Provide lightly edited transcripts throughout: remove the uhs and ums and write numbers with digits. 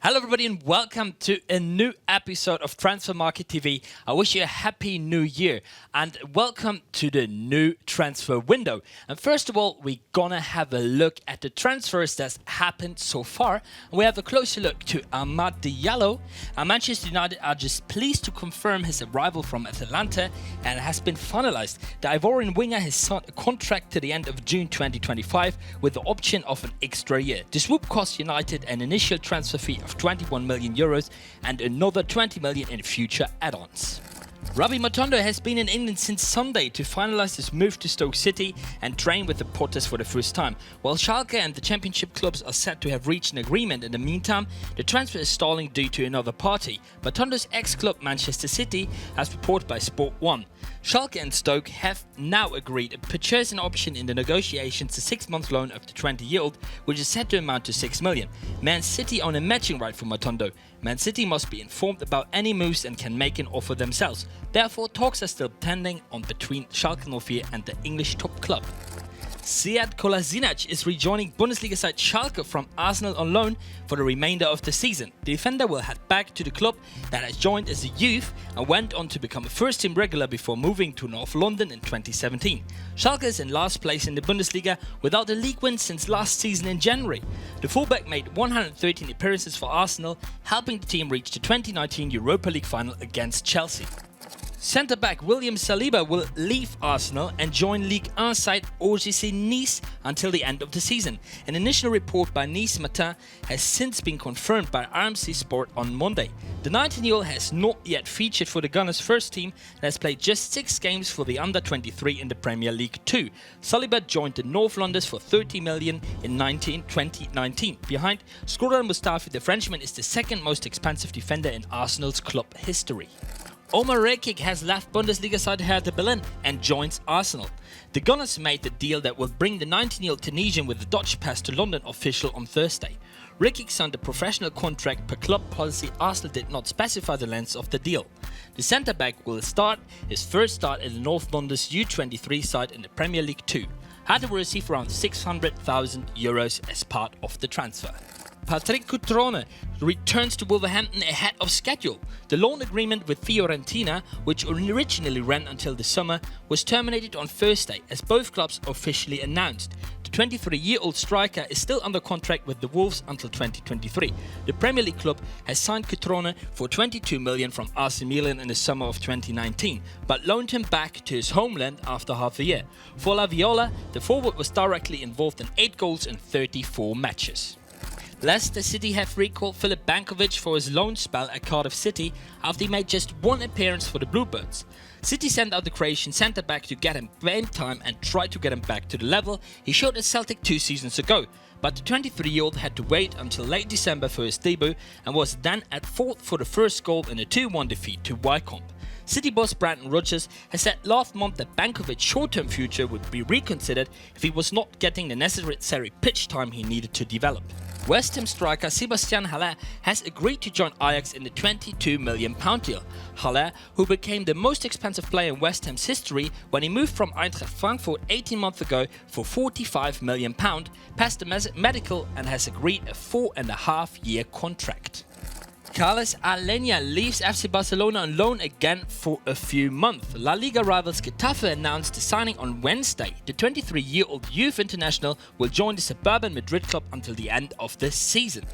Hello everybody and welcome to a new episode of Transfermarkt TV. I wish you a happy new year and welcome to the new transfer window. And first of all, we're gonna have a look at the transfers that's happened so far. We have a closer look to Amad Diallo. Manchester United are just pleased to confirm his arrival from Atalanta and it has been finalized. The Ivorian winger has signed a contract to the end of June 2025 with the option of an extra year. This would cost United an initial transfer fee of 21 million euros and another 20 million in future add-ons. Robbie Matondo has been in England since Sunday to finalise his move to Stoke City and train with the Potters for the first time. While Schalke and the Championship clubs are said to have reached an agreement in the meantime, the transfer is stalling due to another party. Matondo's ex-club Manchester City, as reported by Sport 1. Schalke and Stoke have now agreed a purchasing option in the negotiations, a 6-month loan of the 20-year-old, which is said to amount to 6 million. Man City own a matching right for Matondo. Man City must be informed about any moves and can make an offer themselves. Therefore, talks are still pending on between Schalke 04 and the English top club. Sead Kolasinac is rejoining Bundesliga side Schalke from Arsenal on loan for the remainder of the season. The defender will head back to the club that has joined as a youth and went on to become a first-team regular before moving to North London in 2017. Schalke is in last place in the Bundesliga without a league win since last season in January. The fullback made 113 appearances for Arsenal, helping the team reach the 2019 Europa League final against Chelsea. Centre-back William Saliba will leave Arsenal and join Ligue 1 side OGC Nice until the end of the season. An initial report by Nice Matin has since been confirmed by RMC Sport on Monday. The 19-year-old has not yet featured for the Gunners' first team and has played just 6 games for the under-23 in the Premier League 2. Saliba joined the North Londoners for 30 million in 2019. Behind Shkodran Mustafi, the Frenchman is the second most expensive defender in Arsenal's club history. Omar Rekik has left Bundesliga side Hertha Berlin and joins Arsenal. The Gunners made the deal that will bring the 19-year-old Tunisian with the Dutch pass to London official on Thursday. Rekik signed a professional contract per club policy. Arsenal did not specify the length of the deal. The centre-back will start his first start in the North London's U23 side in the Premier League 2. Hertha will receive around 600,000 euros as part of the transfer. Patrick Cutrone returns to Wolverhampton ahead of schedule. The loan agreement with Fiorentina, which originally ran until the summer, was terminated on Thursday, as both clubs officially announced. The 23-year-old striker is still under contract with the Wolves until 2023. The Premier League club has signed Cutrone for 22 million from AC Milan in the summer of 2019, but loaned him back to his homeland after half a year. For La Viola, the forward was directly involved in 8 goals in 34 matches. Leicester City have recalled Filip Bankovic for his loan spell at Cardiff City after he made just 1 appearance for the Bluebirds. City sent out the Croatian centre-back to get him game time and tried to get him back to the level he showed at Celtic 2 seasons ago, but the 23-year-old had to wait until late December for his debut and was then at fault for the first goal in a 2-1 defeat to Wycombe. City boss Brandon Rodgers has said last month that Bankovic's short-term future would be reconsidered if he was not getting the necessary pitch time he needed to develop. West Ham striker Sebastian Haller has agreed to join Ajax in the £22 million deal. Haller, who became the most expensive player in West Ham's history when he moved from Eintracht Frankfurt 18 months ago for £45 million, passed the medical and has agreed a 4.5-year contract. Carles Alenia leaves FC Barcelona on loan again for a few months. La Liga rivals Getafe announced the signing on Wednesday. The 23-year-old youth international will join the suburban Madrid club until the end of the season.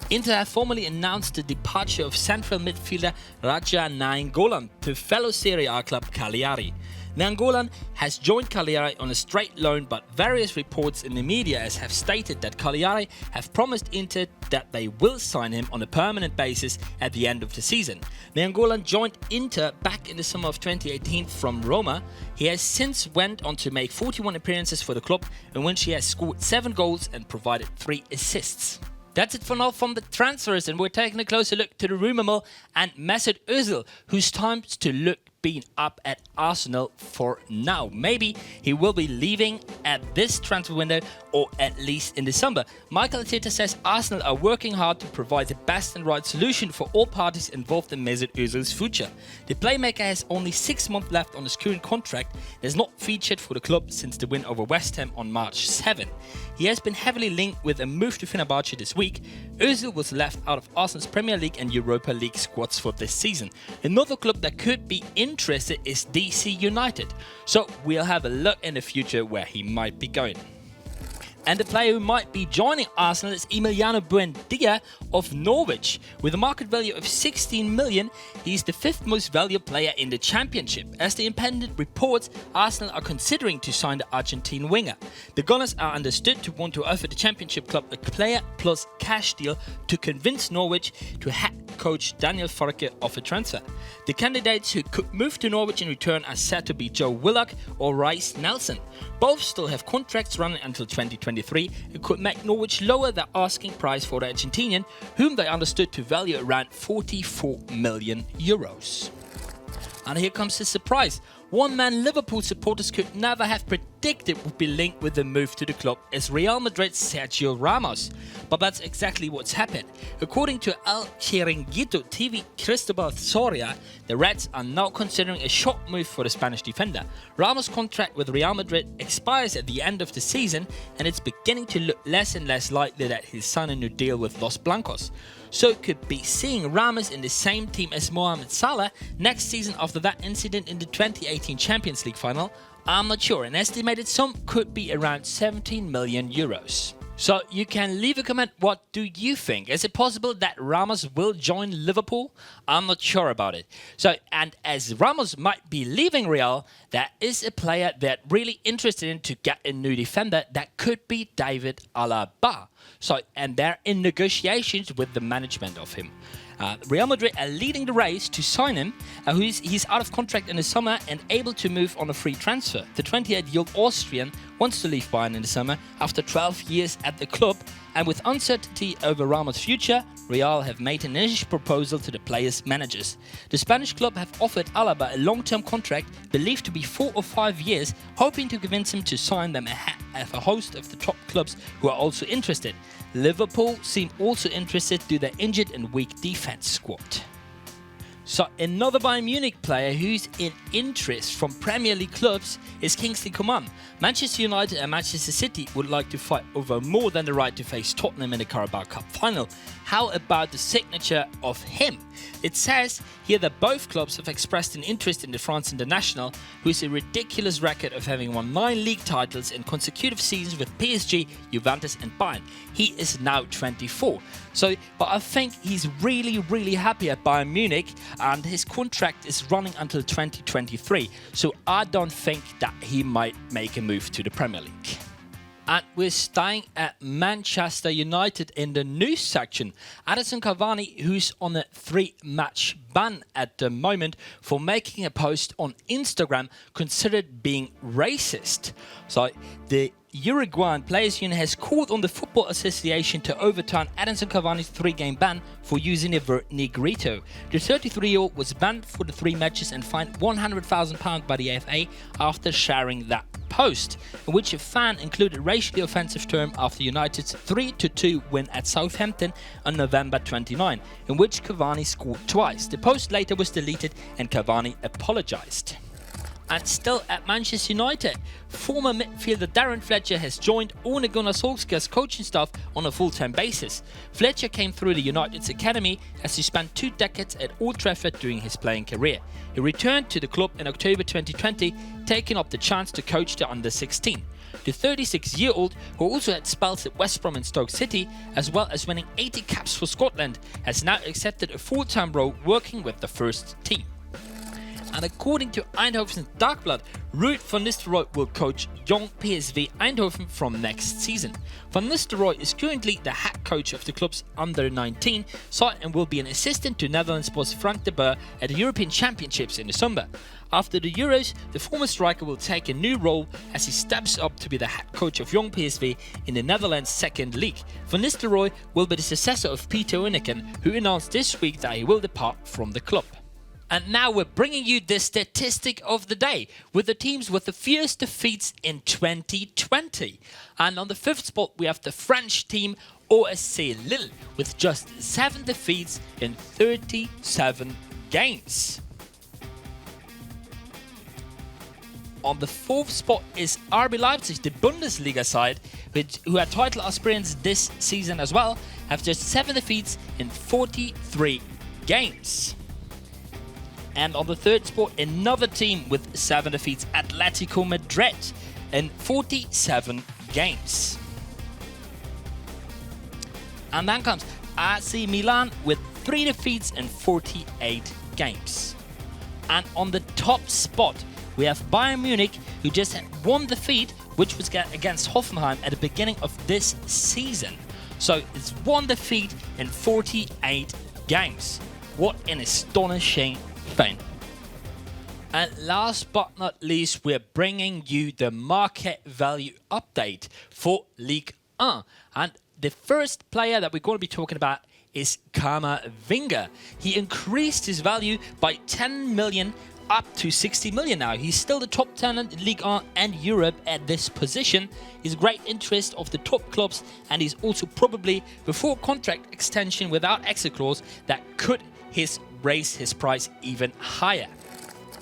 Inter have formally announced the departure of central midfielder Raja Nainggolan to fellow Serie A club Cagliari. Nainggolan has joined Cagliari on a straight loan, but various reports in the media have stated that Cagliari have promised Inter that they will sign him on a permanent basis at the end of the season. Nainggolan joined Inter back in the summer of 2018 from Roma. He has since went on to make 41 appearances for the club, in which he has scored 7 goals and provided 3 assists. That's it for now from the transfers, and we're taking a closer look to the rumour mill and Mesut Özil, whose time to look been up at Arsenal for now. Maybe he will be leaving at this transfer window or at least in December. Michael Arteta says Arsenal are working hard to provide the best and right solution for all parties involved in Mesut Özil's future. The playmaker has only 6 months left on his current contract and has not featured for the club since the win over West Ham on March 7. He has been heavily linked with a move to Fenerbahce this week. Özil was left out of Arsenal's Premier League and Europa League squads for this season. Another club that could be interested is DC United. So we'll have a look in the future where he might be going. And the player who might be joining Arsenal is Emiliano Buendia of Norwich. With a market value of 16 million, he's the 5th most valuable player in the Championship. As the Independent reports, Arsenal are considering to sign the Argentine winger. The Gunners are understood to want to offer the Championship club a player plus cash deal to convince Norwich to head coach Daniel Farke of a transfer. The candidates who could move to Norwich in return are said to be Joe Willock or Rice Nelson. Both still have contracts running until 2023 and could make Norwich lower their asking price for the Argentinian, whom they understood to value around 44 million euros. And here comes the surprise. One man Liverpool supporters could never have predicted would be linked with the move to the club is Real Madrid's Sergio Ramos. But that's exactly what's happened. According to El Chiringuito TV Cristobal Soria, the Reds are now considering a short move for the Spanish defender. Ramos' contract with Real Madrid expires at the end of the season, and it's beginning to look less and less likely that he'll sign a new deal with Los Blancos. So could be seeing Ramos in the same team as Mohamed Salah next season after that incident in the 2018 Champions League final. I'm not sure. An estimated sum could be around 17 million euros. So you can leave a comment. What do you think? Is it possible that Ramos will join Liverpool? I'm not sure about it. And as Ramos might be leaving Real, there is a player that really interested in to get a new defender. That could be David Alaba. And they're in negotiations with the management of him. Real Madrid are leading the race to sign him. He's out of contract in the summer and able to move on a free transfer. The 28-year-old Austrian wants to leave Bayern in the summer after 12 years at the club, and with uncertainty over Ramos' future, Real have made an initial proposal to the players' managers. The Spanish club have offered Alaba a long-term contract believed to be 4 or 5 years, hoping to convince him to sign them ahead of a host of the top clubs who are also interested. Liverpool seem also interested due to their injured and weak defense squad. So another Bayern Munich player who's in interest from Premier League clubs is Kingsley Coman. Manchester United and Manchester City would like to fight over more than the right to face Tottenham in the Carabao Cup final. How about the signature of him? It says here that both clubs have expressed an interest in the France international, who has a ridiculous record of having won 9 league titles in consecutive seasons with PSG, Juventus and Bayern. He is now 24. But I think he's really happy at Bayern Munich, and his contract is running until 2023. So I don't think that he might make a move to the Premier League. And we're staying at Manchester United in the news section. Edinson Cavani, who's on a 3-match ban at the moment for making a post on Instagram considered being racist. So the Uruguayan Players Union has called on the Football Association to overturn Edinson Cavani's 3-game ban for using the word negrito. The 33-year-old was banned for the 3 matches and fined £100,000 by the FA after sharing that post, in which a fan included a racially offensive term after United's 3-2 win at Southampton on November 29, in which Cavani scored twice. The post later was deleted and Cavani apologised. And still at Manchester United, former midfielder Darren Fletcher has joined Ole Gunnar Solskjaer's coaching staff on a full-time basis. Fletcher came through the United's academy as he spent 2 decades at Old Trafford during his playing career. He returned to the club in October 2020, taking up the chance to coach the under-16. The 36-year-old, who also had spells at West Brom and Stoke City, as well as winning 80 caps for Scotland, has now accepted a full-time role working with the first team. And according to Eindhoven's Dagblad, Ruud van Nistelrooy will coach young PSV Eindhoven from next season. Van Nistelrooy is currently the head coach of the club's under-19 side and will be an assistant to Netherlands boss Frank de Boer at the European Championships in the summer. After the Euros, the former striker will take a new role as he steps up to be the head coach of young PSV in the Netherlands' second league. Van Nistelrooy will be the successor of Peter Unneken, who announced this week that he will depart from the club. And now we're bringing you the statistic of the day with the teams with the fewest defeats in 2020. And on the 5th spot, we have the French team OSC Lille with just 7 defeats in 37 games. On the 4th spot is RB Leipzig, the Bundesliga side, who are title aspirants this season as well, have just 7 defeats in 43 games. And on the 3rd spot, another team with 7 defeats, Atletico Madrid, in 47 games. And then comes AC Milan with 3 defeats in 48 games. And on the top spot, we have Bayern Munich, who just had 1 defeat, which was against Hoffenheim at the beginning of this season. So it's 1 defeat in 48 games. What an astonishing thing. And last but not least, we're bringing you the market value update for Ligue 1. And the first player that we're going to be talking about is Camavinga. He increased his value by 10 million up to 60 million now. He's still the top talent in Ligue 1 and Europe at this position. He's great interest of the top clubs, and he's also probably before contract extension without exit clause that could raise his price even higher.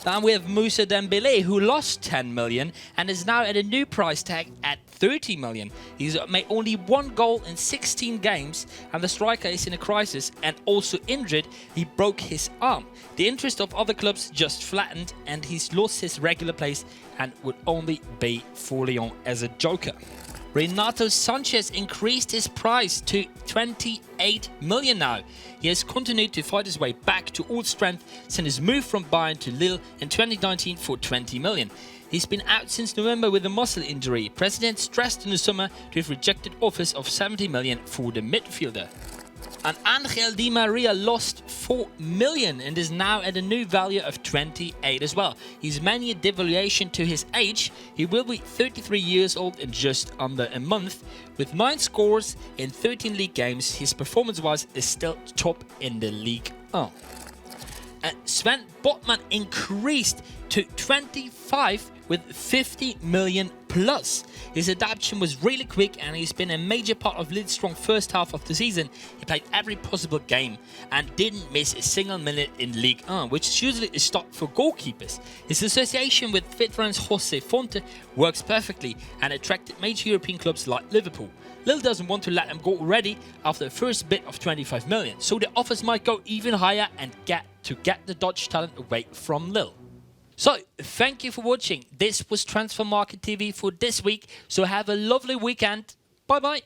Then we have Moussa Dembélé, who lost 10 million and is now at a new price tag at 30 million. He's made only 1 goal in 16 games, and the striker is in a crisis and also injured. He broke his arm. The interest of other clubs just flattened, and he's lost his regular place and would only be for Lyon as a joker. Renato Sanchez increased his price to 28 million now. He has continued to fight his way back to old strength since his move from Bayern to Lille in 2019 for 20 million. He's been out since November with a muscle injury. President stressed in the summer to have rejected offers of 70 million for the midfielder. And Angel Di Maria lost 4 million and is now at a new value of 28 as well. He's mainly a devaluation to his age. He will be 33 years old in just under a month. With 9 scores in 13 league games, his performance-wise is still top in the Ligue 1. And Sven Botman increased to 25 with 50 million plus. His adaptation was really quick, and he's been a major part of Lille's strong first half of the season. He played every possible game and didn't miss a single minute in Ligue 1, which is usually a stop for goalkeepers. His association with veterans Jose Fonte works perfectly and attracted major European clubs like Liverpool. Lille doesn't want to let him go already after the first bid of 25 million, so the offers might go even higher and get the Dutch talent away from Lille. So, thank you for watching. This was Transfermarkt TV for this week. So have a lovely weekend. Bye-bye.